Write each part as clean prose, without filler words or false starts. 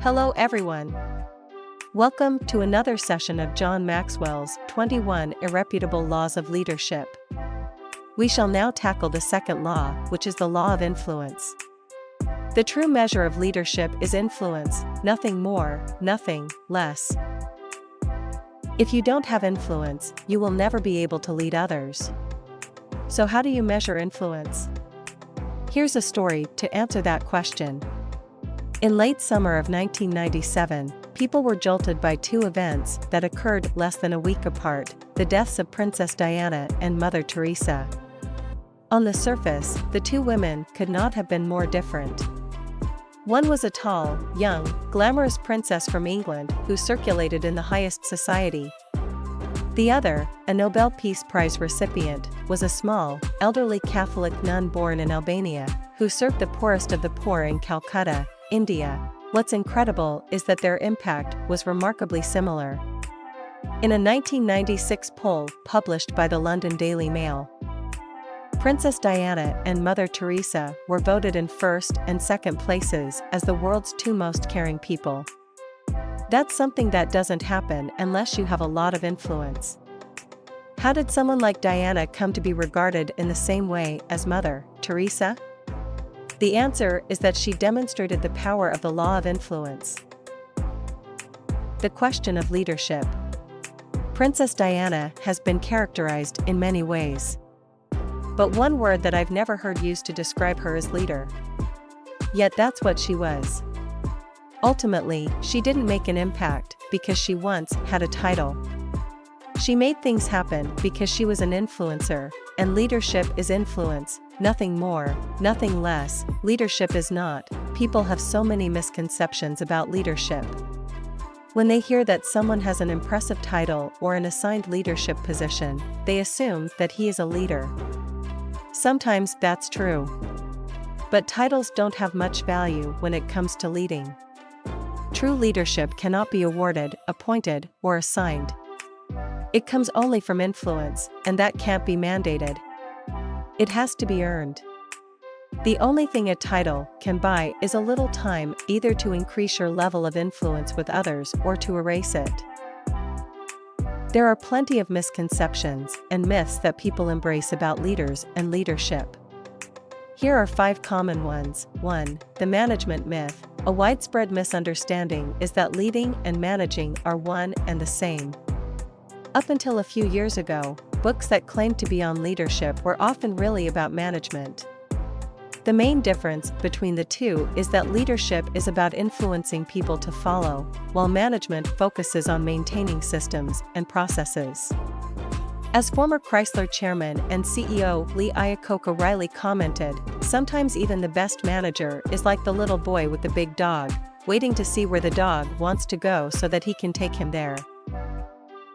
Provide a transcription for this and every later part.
Hello everyone. Welcome to another session of John Maxwell's 21 Irrefutable Laws of Leadership. We shall now tackle the second law, which is the law of influence. The true measure of leadership is influence, nothing more, nothing less. If you don't have influence, you will never be able to lead others. So how do you measure influence? Here's a story to answer that question. In late summer of 1997, people were jolted by two events that occurred less than a week apart: the deaths of Princess Diana and Mother Teresa. On the surface, the two women could not have been more different. One was a tall, young, glamorous princess from England who circulated in the highest society. The other, a Nobel Peace Prize recipient, was a small, elderly Catholic nun born in Albania, who served the poorest of the poor in Calcutta, India. What's incredible is that their impact was remarkably similar. In a 1996 poll published by the London Daily Mail, Princess Diana and Mother Teresa were voted in first and second places as the world's two most caring people. That's something that doesn't happen unless you have a lot of influence. How did someone like Diana come to be regarded in the same way as Mother Teresa? The answer is that she demonstrated the power of the law of influence. The question of leadership. Princess Diana has been characterized in many ways. But one word that I've never heard used to describe her is leader. Yet that's what she was. Ultimately, she didn't make an impact because she once had a title. She made things happen because she was an influencer, and leadership is influence, nothing more, nothing less. Leadership is not. People have so many misconceptions about leadership. When they hear that someone has an impressive title or an assigned leadership position, they assume that he is a leader. Sometimes that's true. But titles don't have much value when it comes to leading. True leadership cannot be awarded, appointed, or assigned. It comes only from influence, and that can't be mandated. It has to be earned. The only thing a title can buy is a little time, either to increase your level of influence with others or to erase it. There are plenty of misconceptions and myths that people embrace about leaders and leadership. Here are 5 common ones. 1. The management myth. A widespread misunderstanding is that leading and managing are one and the same. Up until a few years ago, books that claimed to be on leadership were often really about management. The main difference between the two is that leadership is about influencing people to follow, while management focuses on maintaining systems and processes. As former Chrysler chairman and CEO Lee Iacocca Riley commented, sometimes even the best manager is like the little boy with the big dog, waiting to see where the dog wants to go so that he can take him there.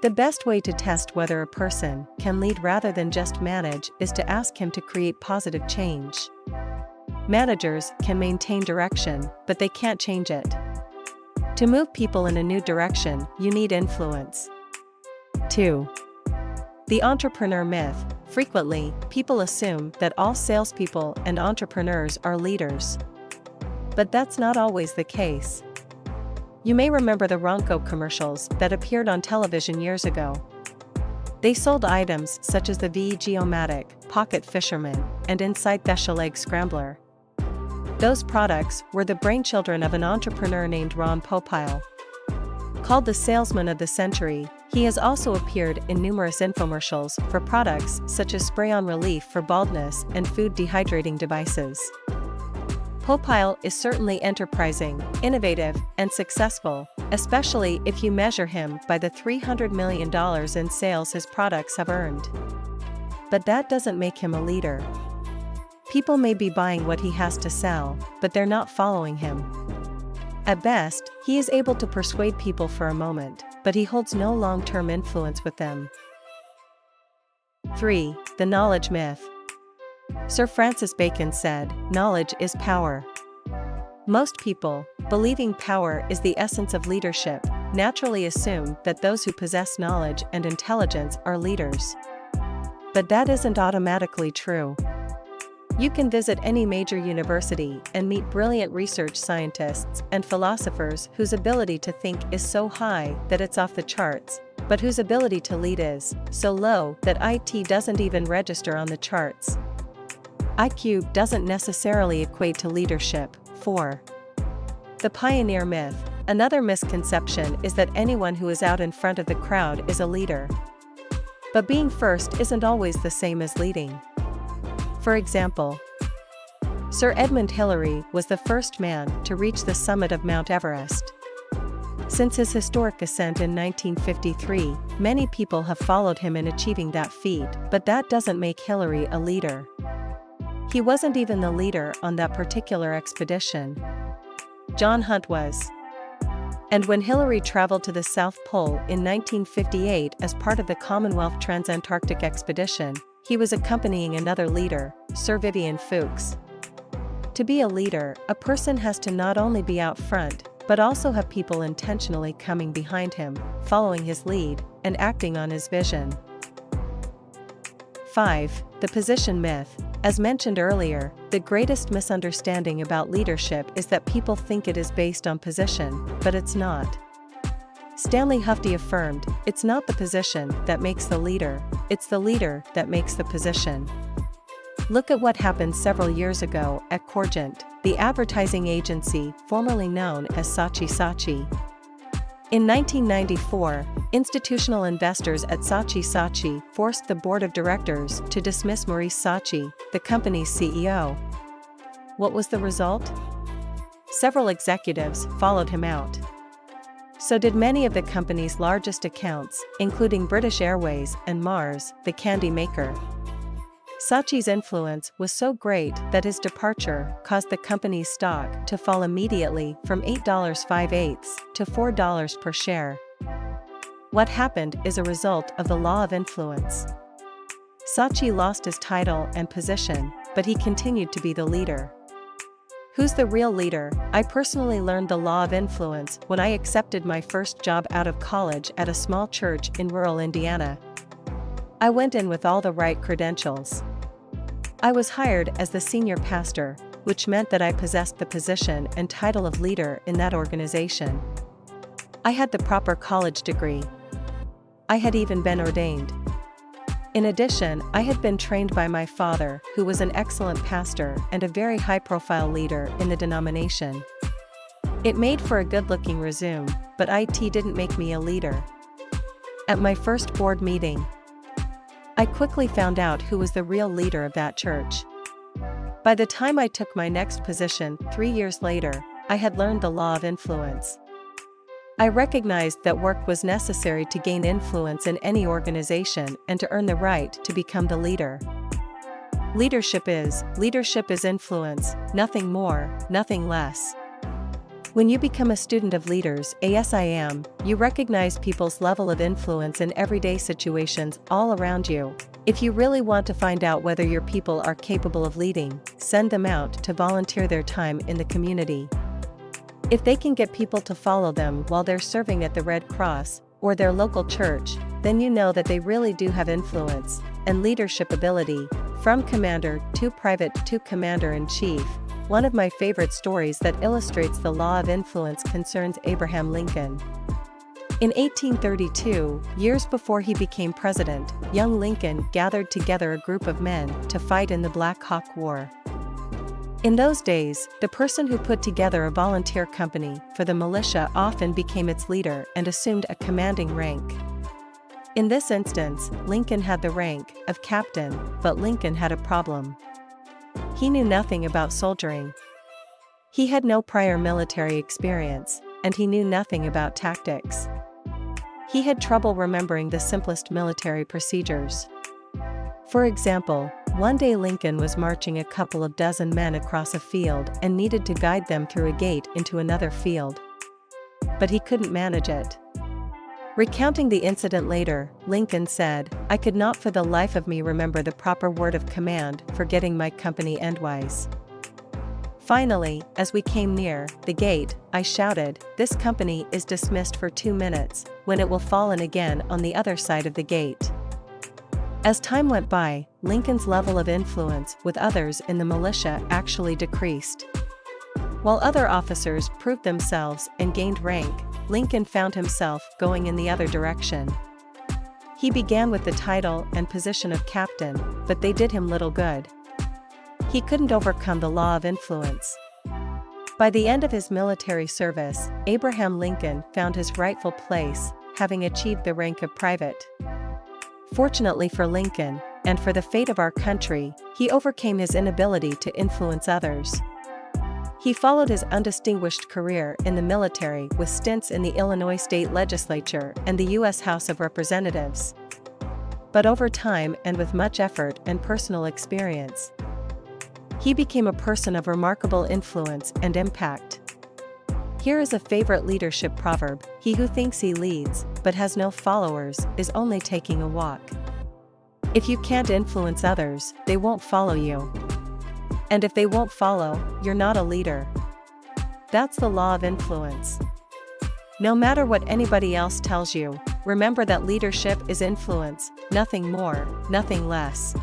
The best way to test whether a person can lead rather than just manage is to ask him to create positive change. Managers can maintain direction, but they can't change it. To move people in a new direction, you need influence. 2. The entrepreneur myth. Frequently, people assume that all salespeople and entrepreneurs are leaders. But that's not always the case. You may remember the Ronco commercials that appeared on television years ago. They sold items such as the Geomatic, Pocket Fisherman, and Insight Special Egg Scrambler. Those products were the brainchildren of an entrepreneur named Ron Popeil. Called the salesman of the century, he has also appeared in numerous infomercials for products such as spray-on relief for baldness and food dehydrating devices. Popeil is certainly enterprising, innovative, and successful, especially if you measure him by the $300 million in sales his products have earned. But that doesn't make him a leader. People may be buying what he has to sell, but they're not following him. At best, he is able to persuade people for a moment, but he holds no long-term influence with them. 3. The knowledge myth. Sir Francis Bacon said, "Knowledge is power." Most people, believing power is the essence of leadership, naturally assume that those who possess knowledge and intelligence are leaders. But that isn't automatically true. You can visit any major university and meet brilliant research scientists and philosophers whose ability to think is so high that it's off the charts, but whose ability to lead is so low that it doesn't even register on the charts. IQ doesn't necessarily equate to leadership. 4. The pioneer myth. Another misconception is that anyone who is out in front of the crowd is a leader. But being first isn't always the same as leading. For example, Sir Edmund Hillary was the first man to reach the summit of Mount Everest. Since his historic ascent in 1953, many people have followed him in achieving that feat, but that doesn't make Hillary a leader. He wasn't even the leader on that particular expedition. John Hunt was. And when Hillary traveled to the South Pole in 1958 as part of the Commonwealth Transantarctic Expedition, he was accompanying another leader, Sir Vivian Fuchs. To be a leader, a person has to not only be out front, but also have people intentionally coming behind him, following his lead, and acting on his vision. 5. The position myth. As mentioned earlier, the greatest misunderstanding about leadership is that people think it is based on position, but it's not. Stanley Hufty affirmed, "It's not the position that makes the leader, it's the leader that makes the position." Look at what happened several years ago at Corgent, the advertising agency formerly known as Saatchi Saatchi. In 1994, institutional investors at Saatchi Saatchi forced the board of directors to dismiss Maurice Saatchi, the company's CEO. What was the result? Several executives followed him out. So did many of the company's largest accounts, including British Airways and Mars, the candy maker. Saatchi's influence was so great that his departure caused the company's stock to fall immediately from $8.58 to $4 per share. What happened is a result of the law of influence. Saatchi lost his title and position, but he continued to be the leader. Who's the real leader? I personally learned the law of influence when I accepted my first job out of college at a small church in rural Indiana. I went in with all the right credentials. I was hired as the senior pastor, which meant that I possessed the position and title of leader in that organization. I had the proper college degree. I had even been ordained. In addition, I had been trained by my father, who was an excellent pastor and a very high-profile leader in the denomination. It made for a good-looking resume, but it didn't make me a leader. At my first board meeting, I quickly found out who was the real leader of that church. By the time I took my next position 3 years later, I had learned the law of influence. I recognized that work was necessary to gain influence in any organization and to earn the right to become the leader. Leadership is influence, nothing more, nothing less. When you become a student of leaders, ASIM, you recognize people's level of influence in everyday situations all around you. If you really want to find out whether your people are capable of leading, send them out to volunteer their time in the community. If they can get people to follow them while they're serving at the Red Cross or their local church, then you know that they really do have influence and leadership ability. From commander to private to commander-in-chief. One of my favorite stories that illustrates the law of influence concerns Abraham Lincoln. In 1832, years before he became president, young Lincoln gathered together a group of men to fight in the Black Hawk War. In those days, the person who put together a volunteer company for the militia often became its leader and assumed a commanding rank. In this instance, Lincoln had the rank of captain, but Lincoln had a problem. He knew nothing about soldiering. He had no prior military experience, and he knew nothing about tactics. He had trouble remembering the simplest military procedures. For example, one day Lincoln was marching a couple of dozen men across a field and needed to guide them through a gate into another field. But he couldn't manage it. Recounting the incident later, Lincoln said, "I could not for the life of me remember the proper word of command for getting my company endwise." Finally, as we came near the gate, I shouted, "This company is dismissed for 2 minutes, when it will fall in again on the other side of the gate." As time went by, Lincoln's level of influence with others in the militia actually decreased. While other officers proved themselves and gained rank, Lincoln found himself going in the other direction. He began with the title and position of captain, but they did him little good. He couldn't overcome the law of influence. By the end of his military service, Abraham Lincoln found his rightful place, having achieved the rank of private. Fortunately for Lincoln, and for the fate of our country, he overcame his inability to influence others. He followed his undistinguished career in the military with stints in the Illinois State Legislature and the U.S. House of Representatives. But over time and with much effort and personal experience, he became a person of remarkable influence and impact. Here is a favorite leadership proverb: "He who thinks he leads, but has no followers, is only taking a walk." If you can't influence others, they won't follow you. And if they won't follow, you're not a leader. That's the law of influence. No matter what anybody else tells you, remember that leadership is influence, nothing more, nothing less.